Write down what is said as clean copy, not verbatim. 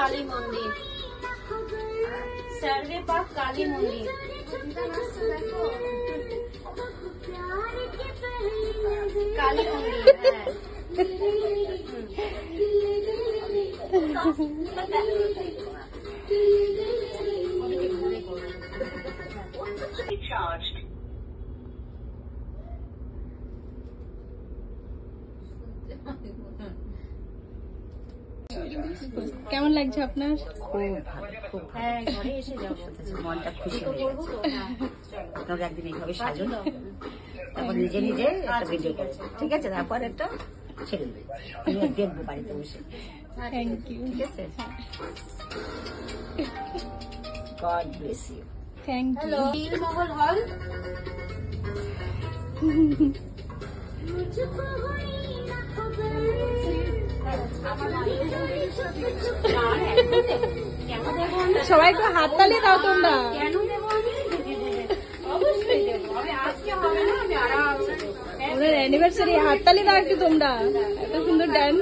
काली मंदिर, सर्वे पार्क काली मंदिर। काली मंदिर কেমন লাগছে আপনার? খুব ভালো, খুব হ্যাঁ, ঘরে এসে যাবো, মনটা খুশি হয়ে গেছে। তোকে একদিন এইভাবে সাজুন, তারপর নিজে নিজে একটা ভিডিও করছে, ঠিক আছে? তারপর একটা ছেড়ে দেবে, দেখবো বাড়িতে বসে। Thank you. ঠিক আছে, God bless you. Thank you. Nilmahal hall. সবাই একটু হাততালি দাও তোমরা। কেন দেবো আমি? অবশ্যই দেবো, আমি আজকে হবে না, আমি আরামসে দেবো। ওদের অ্যানিভার্সারি, হাততালি দাও একটু তোমরা, এত সুন্দর ডান্স।